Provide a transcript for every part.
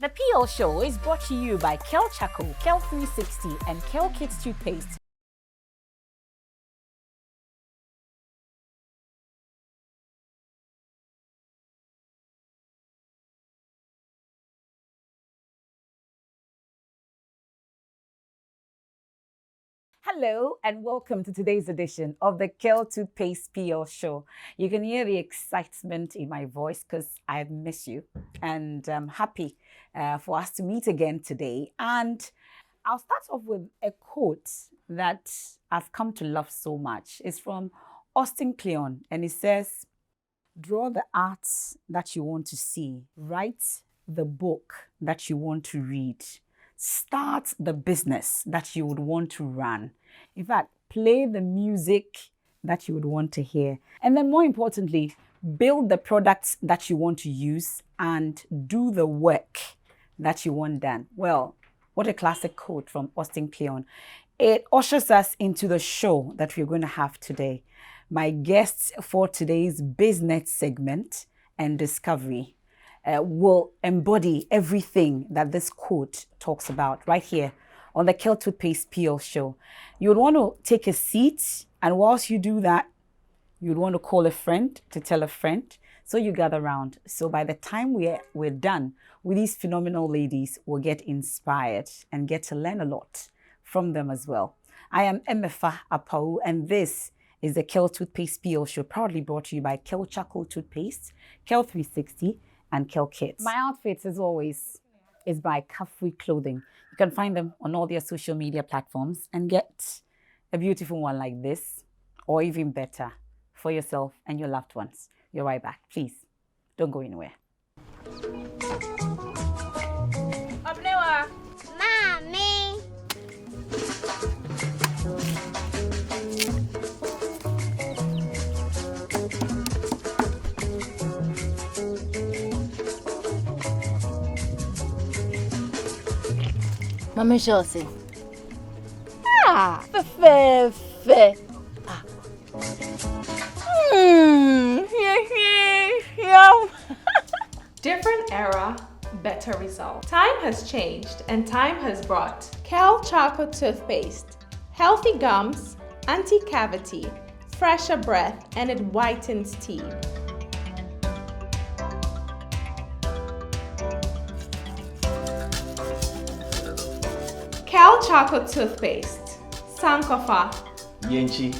The PL Show is brought to you by Kel Charcoal, Kel 360, and Kel Kids Toothpaste. Hello and welcome to today's edition of the Kel Toothpaste PL Show. You can hear the excitement in my voice because I miss you, and I'm happy for us to meet again today. And I'll start off with a quote that I've come to love so much. It's from Austin Kleon, and it says, "Draw the arts that you want to see, write the book that you want to read, start the business that you would want to run. In fact, play the music that you would want to hear. And then more importantly, build the products that you want to use and do the work that you want done." Well, what a classic quote from Austin Kleon. It ushers us into the show that we're going to have today. My guests for today's Biznet segment and Discovery will embody everything that this quote talks about right here on the Kel Toothpaste PL Show. You would want to take a seat, and whilst you do that, you'd want to call a friend to tell a friend. So you gather around. So by the time we're done with these phenomenal ladies, we'll get inspired and get to learn a lot from them as well. I am Emefa Apawu, and this is the Kel Toothpaste PL Show, proudly brought to you by Kel Charcoal Toothpaste, Kel 360, and Kel Kids. My outfits, as always, is by Cappuccino Clothing. You can find them on all their social media platforms and get a beautiful one like this, or even better, for yourself and your loved ones. You're right back. Please, don't go anywhere. Mommy. Mama Josie. Fe. Different era, better result. Time has changed and time has brought Kel Charcoal Toothpaste, healthy gums, anti-cavity, fresher breath, and it whitens teeth. Kel Charcoal Toothpaste, Sankofa, Yenchi,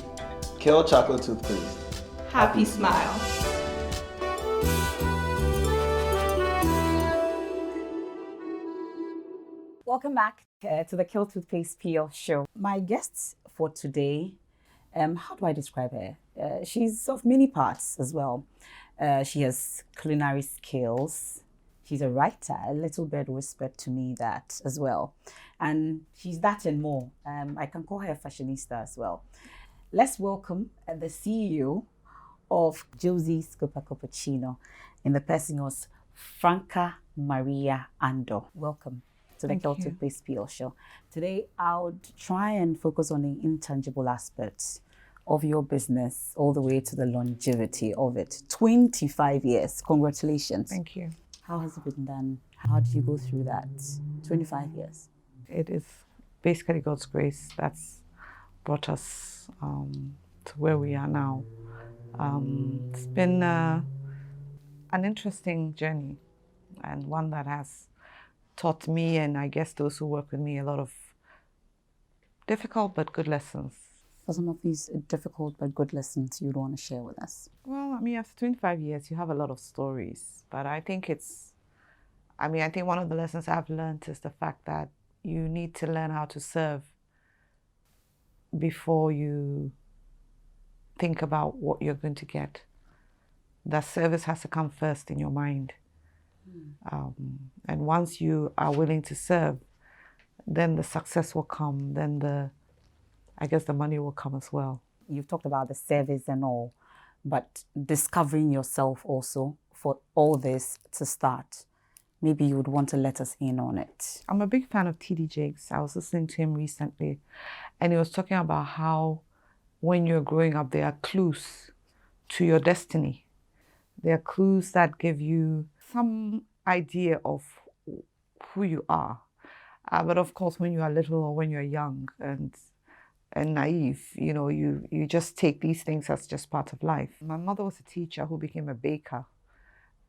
Kel Chocolate Toothpaste. happy smile. Welcome back to the Kel Toothpaste PL Show. My guests for today, how do I describe her? She's of many parts as well. She has culinary skills. She's a writer. A little bird whispered to me that as well. And she's that and more. I can call her a fashionista as well. Let's welcome the CEO of Josie's Cuppa Cappuccino in the person of Franka-Maria Andoh. Welcome to the Kel Toothpaste PL Show. Today, I would try and focus on the intangible aspects of your business all the way to the longevity of it. 25 years. Congratulations. Thank you. How has it been done? How did you go through that? 25 years. It is basically God's grace that's brought us to where we are now. It's been an interesting journey, and one that has taught me, and I guess those who work with me, a lot of difficult but good lessons. For some of these difficult but good lessons you'd want to share with us? Well, I mean, after 25 years, you have a lot of stories, but I think one of the lessons I've learned is the fact that you need to learn how to serve before you think about what you're going to get. That service has to come first in your mind. And once you are willing to serve, then the success will come, then the money will come as well. You've talked about the service and all, but discovering yourself also for all this to start. Maybe you would want to let us in on it. I'm a big fan of T.D. Jakes. I was listening to him recently, and he was talking about how when you're growing up, there are clues to your destiny. There are clues that give you some idea of who you are. But of course, when you are little or when you're young and naive, you just take these things as just part of life. My mother was a teacher who became a baker.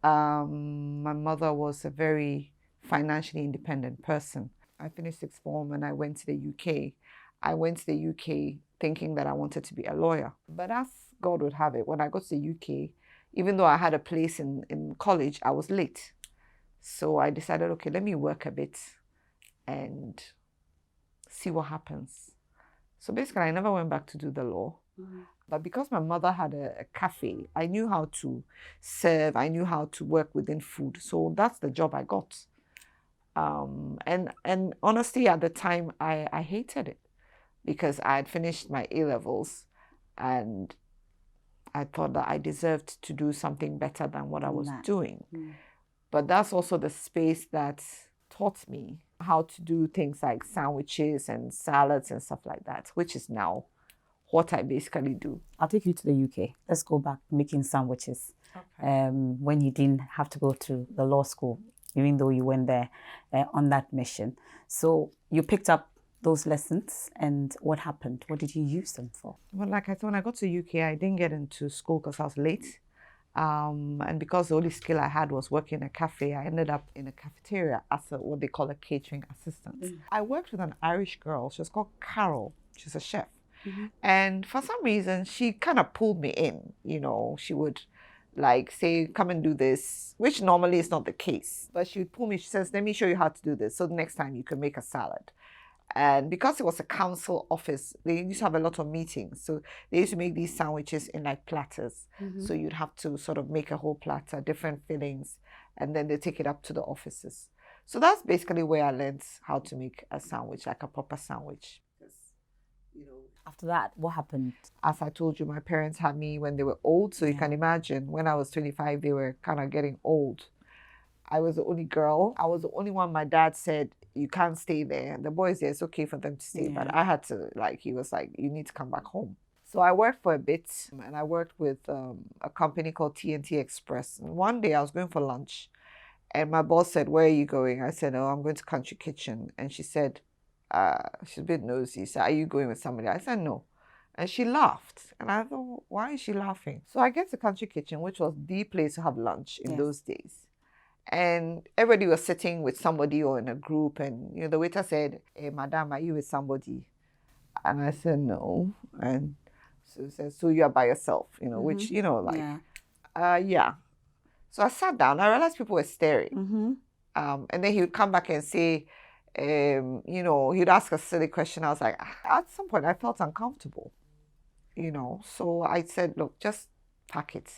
My mother was a very financially independent person. I finished sixth form and I went to the UK. I went to the UK thinking that I wanted to be a lawyer. But as God would have it, when I got to the UK, even though I had a place in college, I was late. So I decided, okay, let me work a bit and see what happens. So basically, I never went back to do the law. But because my mother had a cafe, I knew how to serve. I knew how to work within food. So that's the job I got. And honestly, at the time, I hated it because I had finished my A-levels and I thought that I deserved to do something better than what I was doing. But that's also the space that taught me how to do things like sandwiches and salads and stuff like that, which is now what I basically do. I'll take you to the UK. Let's go back making sandwiches. Okay. When you didn't have to go to the law school, even though you went there on that mission. So you picked up those lessons and what happened? What did you use them for? Well, like I said, when I got to the UK, I didn't get into school because I was late. And because the only skill I had was working in a cafe, I ended up in a cafeteria as what they call a catering assistant. I worked with an Irish girl. She was called Carol. She's a chef. And for some reason, she kind of pulled me in. She would say, come and do this, which normally is not the case. But she would pull me. She says, let me show you how to do this. So the next time you can make a salad. And because it was a council office, they used to have a lot of meetings. So they used to make these sandwiches in platters. So you'd have to sort of make a whole platter, different fillings, and then they take it up to the offices. So that's basically where I learned how to make a sandwich, like a proper sandwich. After that, what happened? As I told you, my parents had me when they were old. So you can imagine when I was 25, they were kind of getting old. I was the only girl. I was the only one my dad said, you can't stay there. The boys there, it's okay for them to stay. But I had to, he was like, you need to come back home. So I worked for a bit and I worked with a company called TNT Express. And one day I was going for lunch and my boss said, where are you going? I said, oh, I'm going to Country Kitchen. And she said, she's a bit nosy. So are you going with somebody? I said, no. And she laughed. And I thought, why is she laughing? So I get to Country Kitchen, which was the place to have lunch in those days. And everybody was sitting with somebody or in a group. And, the waiter said, hey, madam, are you with somebody? And I said, no. And so he said, so you are by yourself, which, yeah. So I sat down. I realized people were staring. And then he would come back and say, he'd ask a silly question. I was like, at some point I felt uncomfortable, So I said, look, just pack it.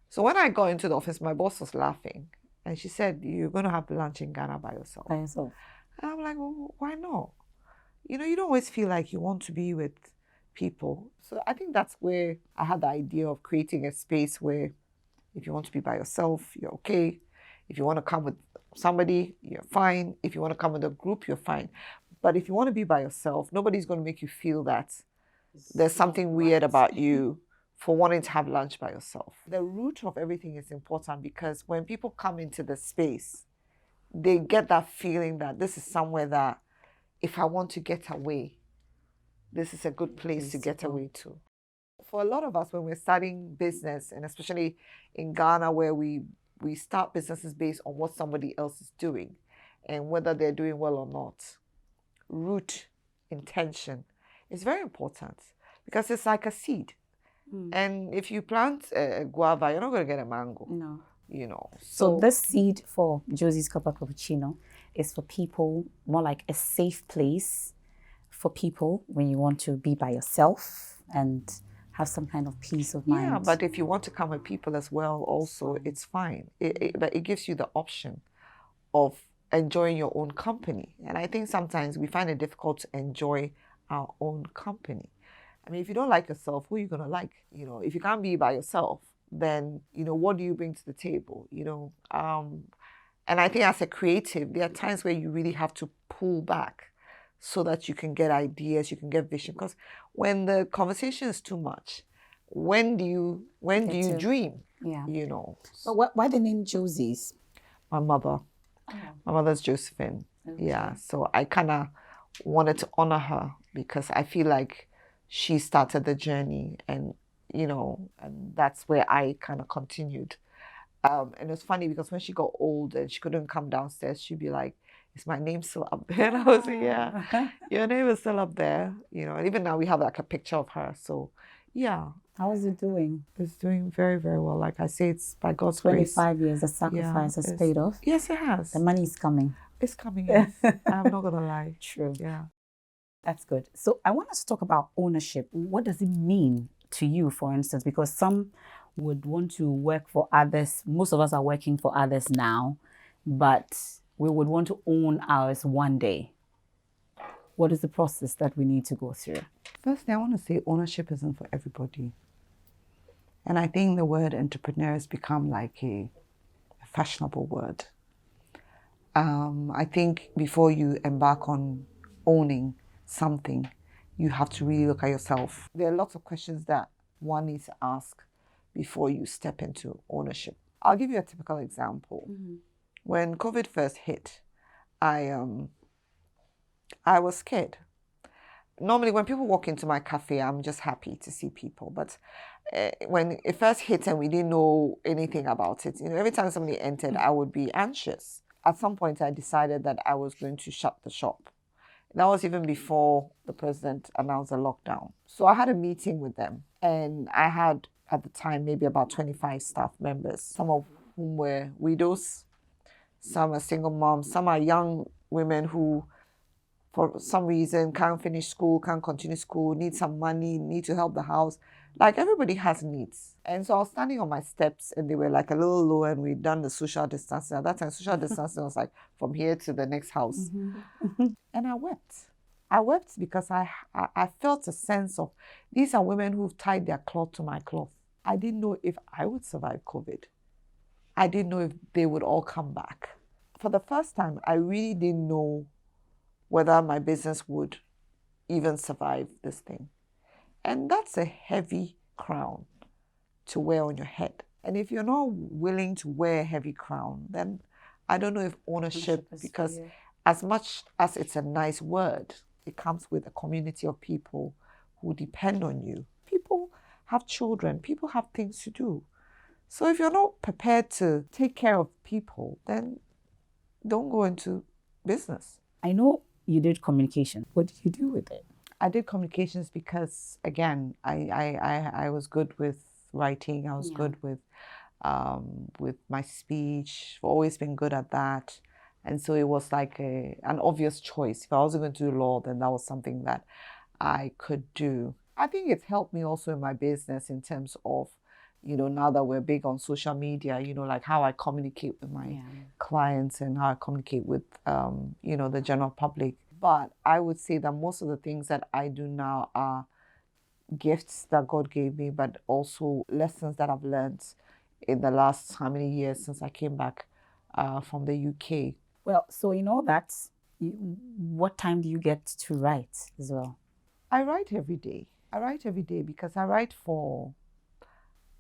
So when I got into the office, my boss was laughing. And she said, you're going to have lunch in Ghana by yourself. By yourself. And I'm like, well, why not? You don't always feel like you want to be with people. So I think that's where I had the idea of creating a space where if you want to be by yourself, you're okay. If you want to come with somebody, you're fine. If you want to come with a group, you're fine. But if you want to be by yourself, nobody's going to make you feel that there's something weird about you for wanting to have lunch by yourself. The root of everything is important because when people come into the space, they get that feeling that this is somewhere that if I want to get away, this is a good place to get away to. For a lot of us, when we're starting business, and especially in Ghana where we start businesses based on what somebody else is doing and whether they're doing well or not, root intention is very important because it's like a seed. And if you plant a guava, you're not going to get a mango. No. So this seed for Josie's Cuppa Cappuccino is for people, more like a safe place for people when you want to be by yourself and have some kind of peace of mind. Yeah, but if you want to come with people as well, also, it's fine. But it gives you the option of enjoying your own company. And I think sometimes we find it difficult to enjoy our own company. I mean, if you don't like yourself, who are you going to like? If you can't be by yourself, then, what do you bring to the table? And I think as a creative, there are times where you really have to pull back so that you can get ideas, you can get vision. Because when the conversation is too much, when do you dream? Yeah. But why the name Josie's? My mother. My mother's Josephine. Okay. Yeah, so I kind of wanted to honor her because I feel like she started the journey, and and that's where I kind of continued. And it was funny because when she got old and she couldn't come downstairs, she'd be like, "Is my name still up there?" And I was like, "Yeah, your name is still up there." And even now we have like a picture of her. So, yeah. How is it doing? It's doing very, very well. Like I say, it's by God's grace. 25 years, the sacrifice has paid off. Yes, it has. The money is coming. It's coming, yes. I'm not going to lie. True. Yeah. That's good. So I want us to talk about ownership. What does it mean to you, for instance? Because some would want to work for others. Most of us are working for others now, but we would want to own ours one day. What is the process that we need to go through? Firstly, I want to say ownership isn't for everybody. And I think the word entrepreneur has become like a fashionable word. I think before you embark on owning something, you have to really look at yourself. There are lots of questions that one needs to ask before you step into ownership. I'll give you a typical example. Mm-hmm. When COVID first hit, I was scared. Normally, when people walk into my cafe, I'm just happy to see people. But when it first hit and we didn't know anything about it, every time somebody entered, I would be anxious. At some point, I decided that I was going to shut the shop. That was even before the president announced a lockdown. So I had a meeting with them, and I had, at the time, maybe about 25 staff members, some of whom were widows, some are single moms, some are young women who, for some reason, can't finish school, can't continue school, need some money, need to help the house. Like, everybody has needs. And so I was standing on my steps, and they were like a little low, and we'd done the social distancing. At that time, social distancing was like from here to the next house. Mm-hmm. And I wept. I wept because I felt a sense of, these are women who've tied their cloth to my cloth. I didn't know if I would survive COVID. I didn't know if they would all come back. For the first time, I really didn't know whether my business would even survive this thing. And that's a heavy crown to wear on your head. And if you're not willing to wear a heavy crown, then I don't know if ownership because as much as it's a nice word, it comes with a community of people who depend on you. People have children, people have things to do. So if you're not prepared to take care of people, then don't go into business. I know you did communication. What did you do with it? I did communications because, again, I was good with writing. I was good with my speech. I've always been good at that. And so it was like an obvious choice. If I wasn't going to do law, then that was something that I could do. I think it's helped me also in my business in terms of, now that we're big on social media, like how I communicate with my clients and how I communicate with, the general public. But I would say that most of the things that I do now are gifts that God gave me, but also lessons that I've learned in the last how many years since I came back from the UK. Well, so in all that, what time do you get to write as well? I write every day. I write every day because I write for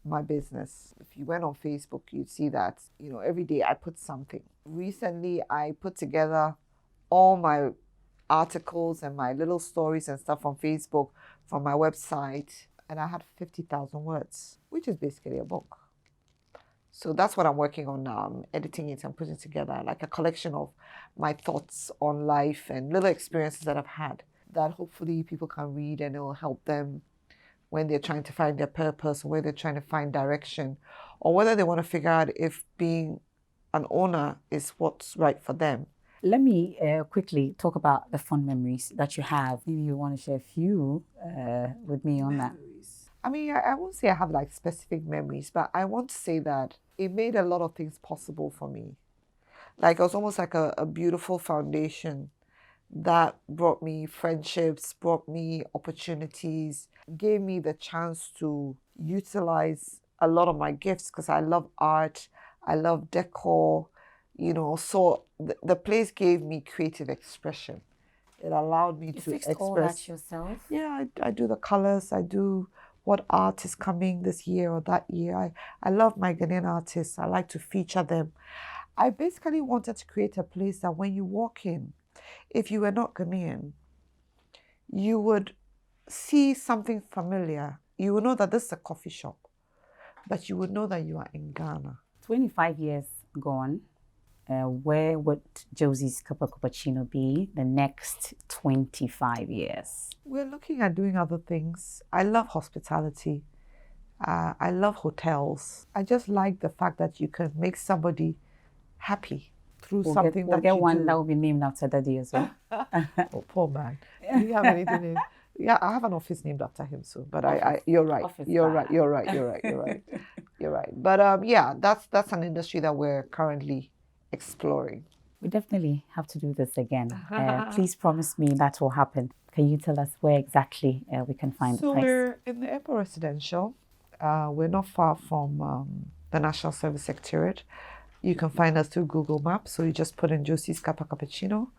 my business. If you went on Facebook, you'd see that, every day I put something. Recently, I put together all my articles and my little stories and stuff on Facebook from my website, and I had 50,000 words, which is basically a book. So that's what I'm working on now. I'm editing it and putting it together like a collection of my thoughts on life and little experiences that I've had that hopefully people can read, and it will help them when they're trying to find their purpose, or where they're trying to find direction, or whether they want to figure out if being an owner is what's right for them. Let me quickly talk about the fond memories that you have. Maybe you want to share a few with me on that. I mean, I won't say I have like specific memories, but I want to say that it made a lot of things possible for me. Like it was almost like a beautiful foundation that brought me friendships, brought me opportunities, gave me the chance to utilize a lot of my gifts because I love art, I love decor, so the place gave me creative expression. It allowed me to express. All that yourself? Yeah, I do the colors, I do what art is coming this year or that year. I love my Ghanaian artists. I like to feature them. I basically wanted to create a place that when you walk in, if you were not Ghanaian, you would see something familiar. You would know that this is a coffee shop, but you would know that you are in Ghana. 25 years gone. Where would Josie's Cappuccino be the next 25 years? We're looking at doing other things. I love hospitality. I love hotels. I just like the fact that you can make somebody happy through something we'll that get you one do. that will be named after Daddy as well. Oh, poor man. Do you have anything in? Yeah, I have an office named after him, so. But you're right. Office You're bar. right. You're right. You're right. You're right. You're right. But yeah, that's an industry that we're currently exploring. We definitely have to do this again. Please promise me that will happen. Can you tell us where exactly we can find the So place? we're in the airport residential. We're not far from the National Service Secretariat. You can find us through Google Maps. So you just put in Josie's Cappuccino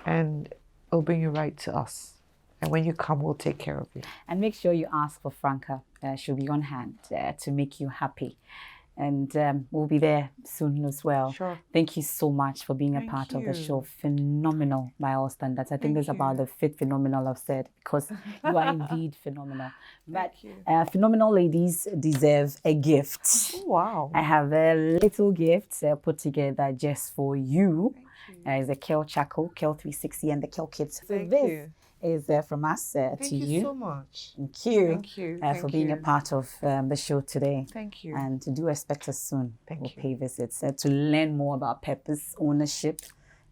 and it'll bring you right to us. And when you come, we'll take care of you. And make sure you ask for Franka. She'll be on hand to make you happy. And we'll be there soon as well. Sure. Thank you so much for being a Thank part of the you. show. Phenomenal by all standards. I think Thank that's about you. the fifth phenomenal I've said, because you are indeed phenomenal. But you. phenomenal ladies deserve a gift. Oh, wow. I have a little gift put together just for you. It's a Kel Chaco, Kel 360, and the Kel Kids. So Thank this you. is from us Thank to you you. so much. Thank you. Thank you. For being a part of the show today. Thank you. And do expect us soon. Thank we'll you. pay visits to learn more about purpose, ownership,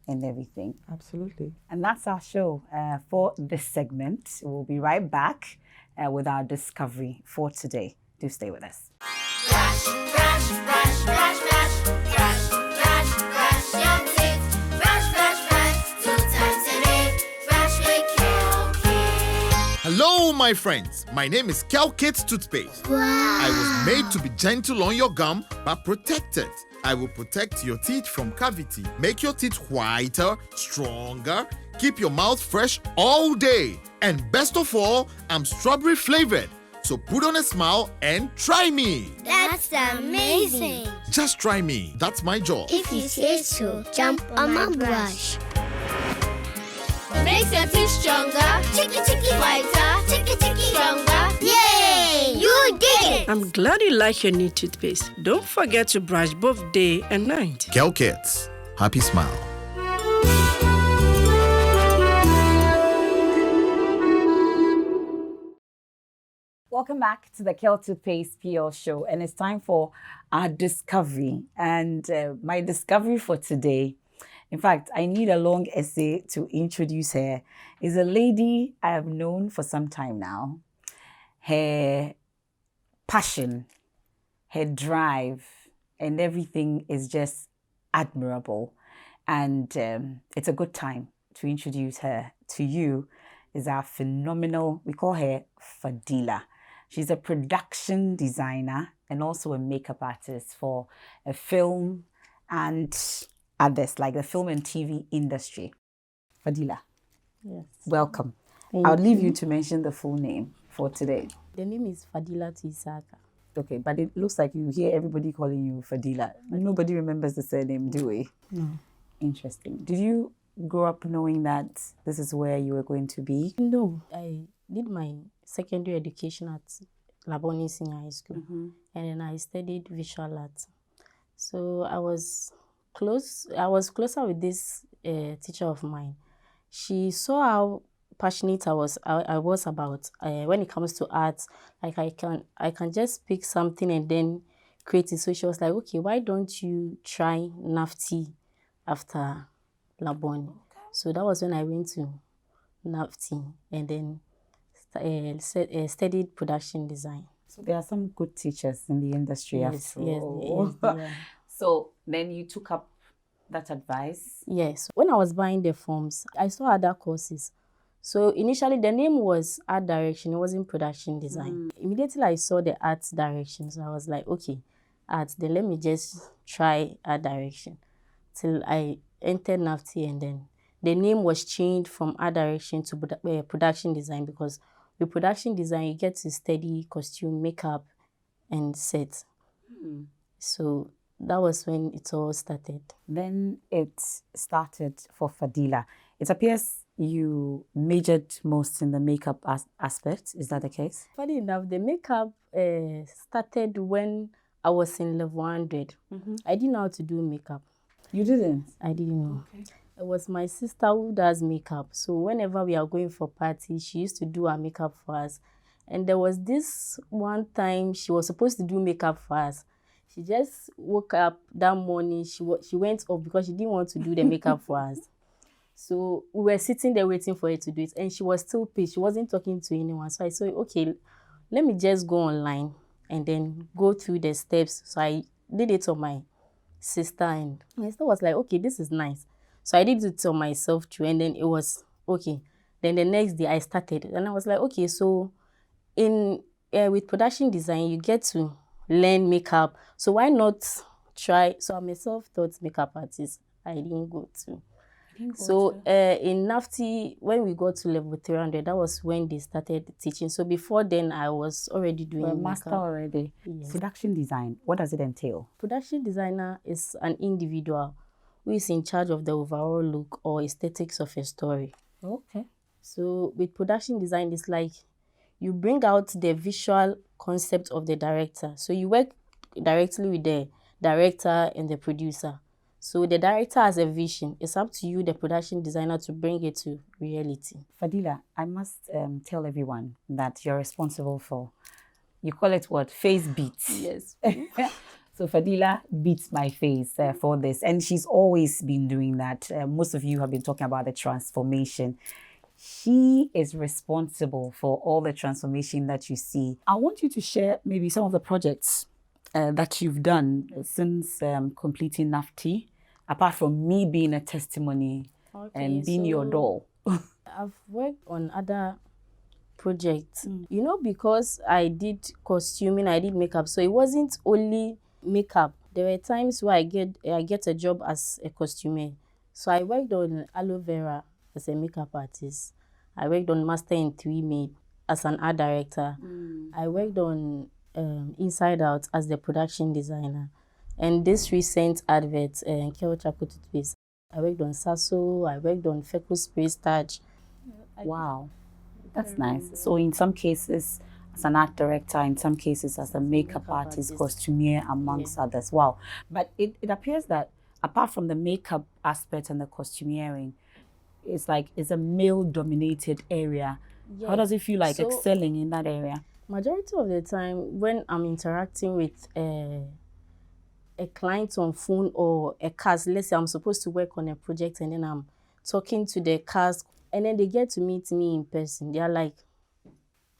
and everything. Absolutely. And that's our show for this segment. We'll be right back with our discovery for today. Do stay with us. Brush, brush, brush, brush, brush, brush, brush, brush your teeth. Brush, brush, brush, 2 times a day. Brush with Kel-Kit. Hello, my friends. My name is Kel-Kit's Toothpaste. I was made to be gentle on your gum, but protected. I will protect your teeth from cavity, make your teeth whiter, stronger, keep your mouth fresh all day. And best of all, I'm strawberry flavored. So put on a smile and try me. That's amazing. Just try me. That's my job. If you say so, jump on my brush. Makes your teeth stronger, chicky chicky whiter, chicky chicky stronger. Yay! You did it! I'm glad you like your new toothpaste. Don't forget to brush both day and night. Kel-Kits. Happy smile. Welcome back to the Kel Toothpaste PL show, and it's time for our discovery. And my discovery for today, in fact, I need a long essay to introduce her, is a lady I have known for some time now. Her passion, her drive, and everything is just admirable. And it's a good time to introduce her to you. Is our phenomenal, we call her Fadeela. She's a production designer and also a makeup artist for a film and others, like the film and TV industry. Fadeela, Yes. welcome. Thank I'll leave you to mention the full name for today. The name is Fadeelatu Issaka. Okay, but it looks like you hear everybody calling you Fadeela. Nobody remembers the surname, do we? No. Interesting. Did you grow up knowing that this is where you were going to be? No, I did my secondary education at Laboni Senior High School, and then I studied visual art. So I was closer with this teacher of mine. She saw how passionate I was about when it comes to art. Like I can just pick something and then create it. So she was like, okay, why don't you try NAFTI after Laboni? So that was when I went to NAFTI and then studied production design. So there are some good teachers in the industry after all. Yes. So then you took up that advice? Yes. When I was buying the forms, I saw other courses. So initially the name was art direction. It wasn't production design. Immediately I saw the art direction. So I was like, okay, art, then let me just try art direction. Till I entered NAFTI, and then the name was changed from art direction to production design, because with production design, you get to study costume, makeup, and set. So that was when it all started. Then it started for Fadila. It appears you majored most in the makeup aspect. Is that the case? Funny enough, the makeup started when I was in level 100. I didn't know how to do makeup. You didn't? I didn't know. It was my sister who does makeup. So whenever we are going for parties, she used to do our makeup for us. And there was this one time she was supposed to do makeup for us. She just woke up that morning. She went off because she didn't want to do the makeup for us. So we were sitting there waiting for her to do it. And she was still pissed. She wasn't talking to anyone. So I said, okay, let me just go online and then go through the steps. So I did it on my sister. And my sister was like, okay, this is nice. So I did it on myself too. And then it was okay. Then the next day I started. And I was like, okay, so with production design, you get to learn makeup. So why not try? So I'm a self-taught makeup artist. I didn't go to. So in NAFTI, when we got to level 300, that was when they started teaching. So before then, I was already doing a master makeup. already. Yes. Production design, what does it entail? Production designer is an individual who is in charge of the overall look or aesthetics of a story. Okay. So with production design, it's like you bring out the visual concept of the director. So you work directly with the director and the producer. So the director has a vision. It's up to you, the production designer, to bring it to reality. Fadila, I must tell everyone that you're responsible for, you call it what? Face beats. Yes. So Fadila beats my face for this. And she's always been doing that. Most of you have been talking about the transformation. She is responsible for all the transformation that you see. I want you to share maybe some of the projects that you've done since completing NAFTI, apart from me being a testimony and being your doll. I've worked on other projects. You know, because I did costuming, I did makeup, so it wasn't only makeup. There were times where I get a job as a costumer. So I worked on Aloe Vera as a makeup artist. I worked on Master in 3 Maid as an art director. I worked on Inside Out as the production designer. And this recent advert, Kel Charcoal Toothpaste, I worked on Sasso, I worked on Feco Spray Starch. Wow, that's nice. So in some cases, as an art director, in some cases as a makeup artist, costumier, amongst others. Wow. But it appears that apart from the makeup aspect and the costumiering, it's like it's a male-dominated area. Yes. How does it feel like excelling in that area? Majority of the time, when I'm interacting with a client on phone or a cast, let's say I'm supposed to work on a project and then I'm talking to the cast and then they get to meet me in person. They are like,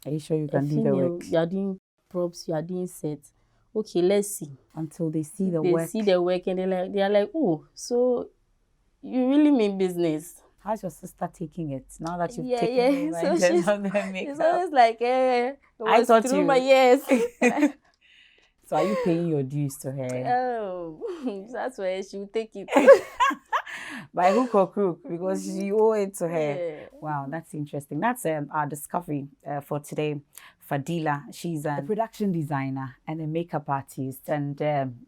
are you sure you can do the work? You are doing props, you are doing sets. Okay, let's see. Until they see the work. They see the work and they are like, oh, so you really mean business. How's your sister taking it now that you've taken over in terms of the makeup? It's always like, I thought you. Yes. So are you paying your dues to her? Oh, that's why she will take it. By hook or crook, because you owe it to her. Yeah. Wow, that's interesting. That's our discovery for today. Fadila, she's a production designer and a makeup artist, and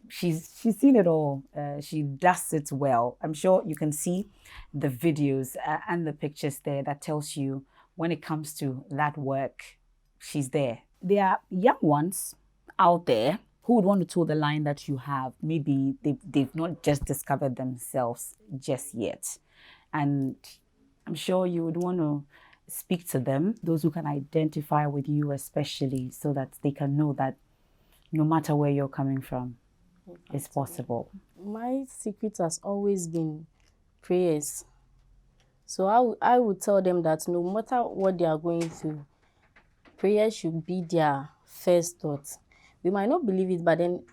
she's seen it all. She does it well. I'm sure you can see the videos and the pictures there that tells you when it comes to that work, she's there. There are young ones out there who would want to toe the line that you have. Maybe they've not just discovered themselves just yet. And I'm sure you would want to speak to them, those who can identify with you especially, so that they can know that no matter where you're coming from, it's possible. My secret has always been prayers. So I would tell them that no matter what they are going through, prayer should be their first thought. We might not believe it, but then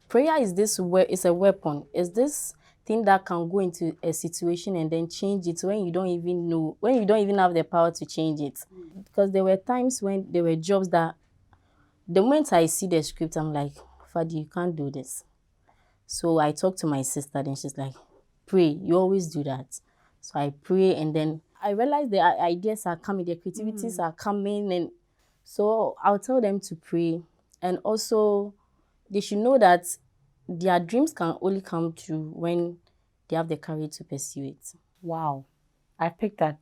prayer is it's a weapon. It's this thing that can go into a situation and then change it when you don't even know, when you don't even have the power to change it. Because there were times when there were jobs that the moment I see the script, I'm like, Fadi, you can't do this. So I talked to my sister, then she's like, pray. You always do that. So I pray, and then I realize the ideas are coming, the creativities are coming, and so I'll tell them to pray. And also, they should know that their dreams can only come true when they have the courage to pursue it. Wow. I picked that.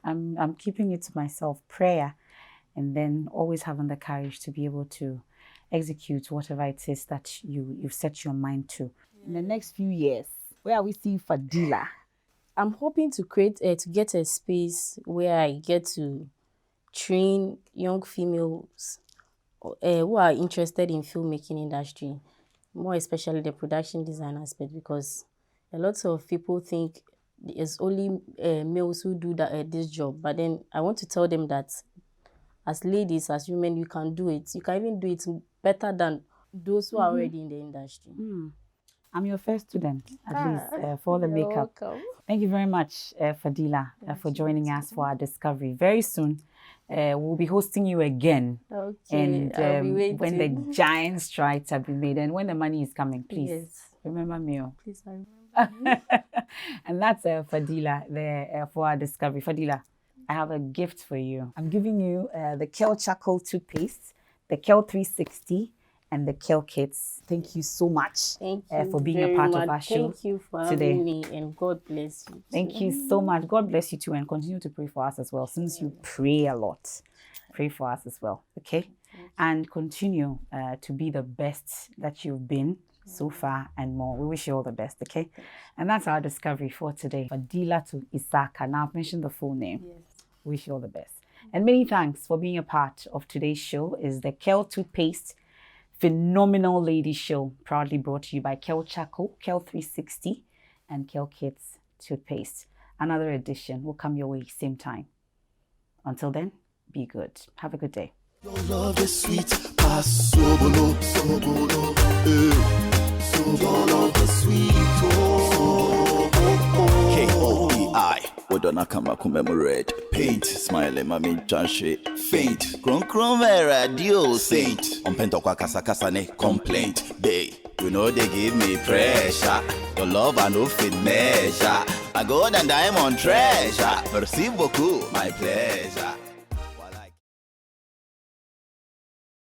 I'm keeping it to myself. Prayer, and then always having the courage to be able to execute whatever it is that you've set your mind to. In the next few years, where are we seeing Fadila? I'm hoping to create to get a space where I get to train young females who are interested in filmmaking industry, more especially the production design aspect, because a lot of people think it's only males who do this job. But then I want to tell them that as ladies, as women, you can do it. You can even do it better than those who are already in the industry. I'm your first student, at least, for the You're makeup. welcome. Thank you very much, Fadila, for joining us for our discovery. Very soon, we'll be hosting you again. Okay, And I'll be waiting. when the giant strides have been made and when the money is coming, please Yes. remember me. Please, I remember. And that's Fadila there for our discovery. Fadila, I have a gift for you. I'm giving you the Kel Charcoal Toothpaste, the Kel 360, and the Kel Kits. Thank you so much Thank you for being a very part much. of our show Thank you for today. having me, and God bless you. Thank you so much. God bless you too, and continue to pray for us as well, since you pray a lot. Pray for us as well, okay? And continue to be the best that you've been so far and more. We wish you all the best, okay? And that's our discovery for today. Fadeelatu Issaka. Now I've mentioned the full name. Yes. Wish you all the best. And many thanks for being a part of today's show. Is the Kel Toothpaste Phenomenal Lady Show, proudly brought to you by Kel Charcoal, Kel 360, and Kel Kids Toothpaste. Another edition will come your way same time. Until then, be good. Have a good day. Your love is sweet, pass sobolo, sobolo, so your love is sweet, K-O-E-I, Wodona Kama commemorate, paint, smiling, mami chanche, faint, kron radio, saint, Pento kwa kasa ne complaint, they, you know they give me pressure, your love I no fit measure, I go and diamond treasure, merci beaucoup, my pleasure.